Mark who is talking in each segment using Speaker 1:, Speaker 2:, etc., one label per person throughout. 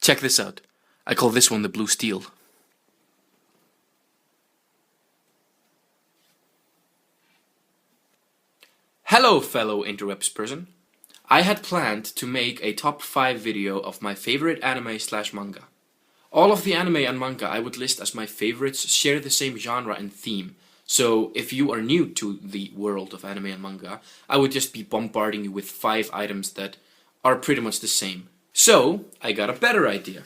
Speaker 1: Check this out. I call this one the Blue Steel. Hello, fellow interwebs person. I had planned to make a top 5 video of my favorite anime/manga. All of the anime and manga I would list as my favorites share the same genre and theme, so if you are new to the world of anime and manga, I would just be bombarding you with 5 items that are pretty much the same. So, I got a better idea.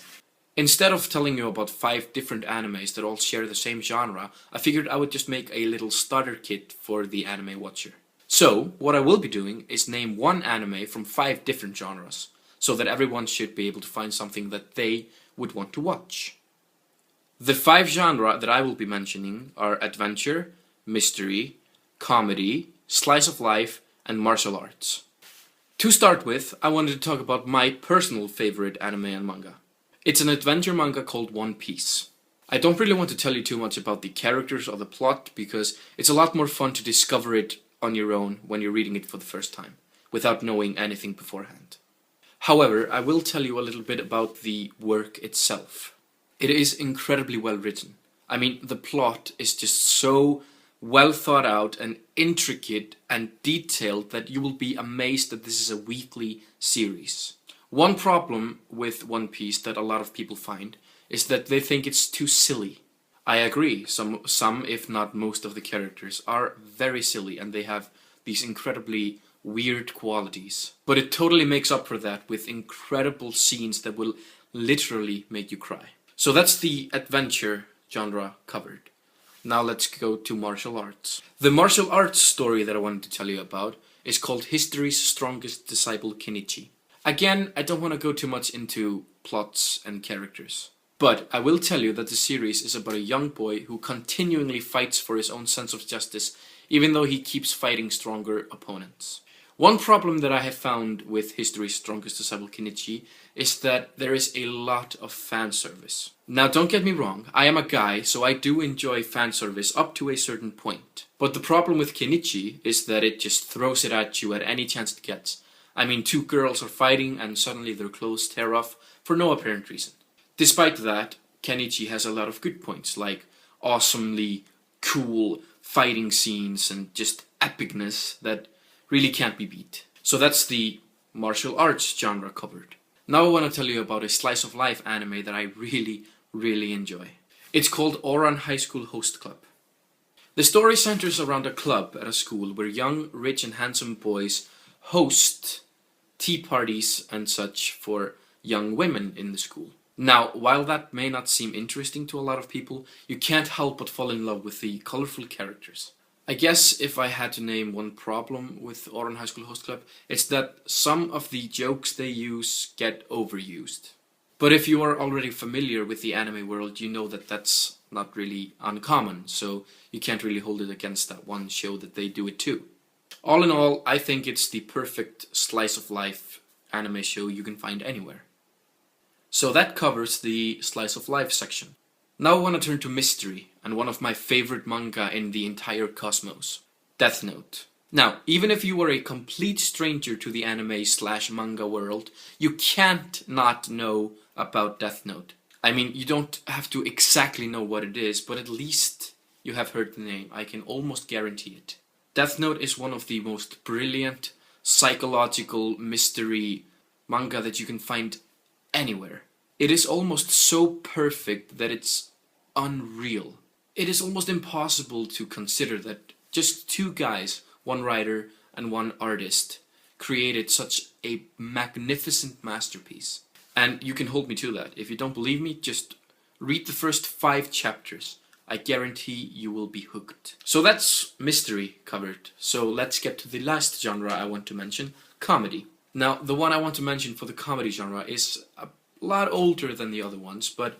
Speaker 1: Instead of telling you about 5 different animes that all share the same genre, I figured I would just make a little starter kit for the anime watcher. So, what I will be doing is name one anime from 5 different genres, so that everyone should be able to find something that they would want to watch. The 5 genres that I will be mentioning are adventure, mystery, comedy, slice of life, and martial arts. To start with, I wanted to talk about my personal favorite anime and manga. It's an adventure manga called One Piece. I don't really want to tell you too much about the characters or the plot, because it's a lot more fun to discover it on your own when you're reading it for the first time, without knowing anything beforehand. However, I will tell you a little bit about the work itself. It is incredibly well written. I mean, the plot is just so well thought out and intricate and detailed that you will be amazed that this is a weekly series. One problem with One Piece that a lot of people find is that they think it's too silly. I agree, some if not most of the characters are very silly and they have these incredibly weird qualities. But it totally makes up for that with incredible scenes that will literally make you cry. So that's the adventure genre covered. Now let's go to martial arts. The martial arts story that I wanted to tell you about is called History's Strongest Disciple Kenichi. Again, I don't want to go too much into plots and characters. But I will tell you that the series is about a young boy who continually fights for his own sense of justice, even though he keeps fighting stronger opponents. One problem that I have found with History's Strongest Disciple Kenichi is that there is a lot of fan service. Now don't get me wrong, I am a guy, so I do enjoy fan service up to a certain point. But the problem with Kenichi is that it just throws it at you at any chance it gets. I mean, 2 girls are fighting and suddenly their clothes tear off for no apparent reason. Despite that, Kenichi has a lot of good points, like awesomely cool fighting scenes and just epicness that really can't be beat. So that's the martial arts genre covered. Now I want to tell you about a slice of life anime that I really enjoy. It's called Ouran High School Host Club. The story centers around a club at a school where young, rich and handsome boys host tea parties and such for young women in the school. Now, while that may not seem interesting to a lot of people, you can't help but fall in love with the colorful characters. I guess if I had to name one problem with Ouran High School Host Club, it's that some of the jokes they use get overused. But if you are already familiar with the anime world, you know that that's not really uncommon, so you can't really hold it against that one show that they do it too. All in all, I think it's the perfect slice of life anime show you can find anywhere. So that covers the slice of life section. Now I want to turn to mystery, and one of my favorite manga in the entire cosmos, Death Note. Now, even if you are a complete stranger to the anime/manga world, you can't not know about Death Note. I mean, you don't have to exactly know what it is, but at least you have heard the name. I can almost guarantee it. Death Note is one of the most brilliant psychological mystery manga that you can find anywhere. It is almost so perfect that it's unreal. It is almost impossible to consider that just 2 guys, one writer and one artist, created such a magnificent masterpiece. And you can hold me to that. If you don't believe me, just read the first 5 chapters. I guarantee you will be hooked. So that's mystery covered. So let's get to the last genre I want to mention, comedy. Now, the one I want to mention for the comedy genre is a lot older than the other ones, but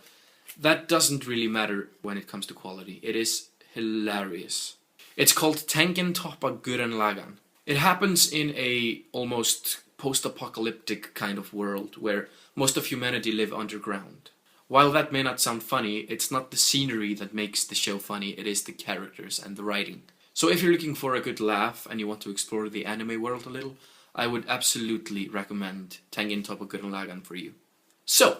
Speaker 1: that doesn't really matter when it comes to quality. It is hilarious. It's called Tengen Toppa Gurren Lagann. It happens in a almost post-apocalyptic kind of world where most of humanity live underground. While that may not sound funny, it's not the scenery that makes the show funny, it is the characters and the writing. So if you're looking for a good laugh and you want to explore the anime world a little, I would absolutely recommend Tengen Toppa Gurren Lagann for you. So,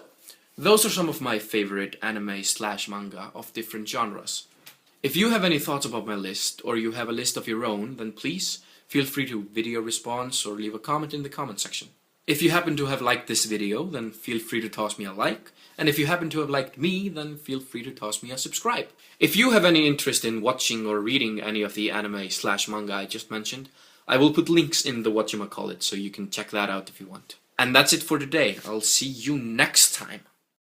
Speaker 1: Those are some of my favorite anime slash manga of different genres. If you have any thoughts about my list, or you have a list of your own, then please feel free to video response or leave a comment in the comment section. If you happen to have liked this video, then feel free to toss me a like, and if you happen to have liked me, then feel free to toss me a subscribe. If you have any interest in watching or reading any of the anime slash manga I just mentioned, I will put links in the whatchamacallit so you can check that out if you want. And that's it for today. I'll see you next time.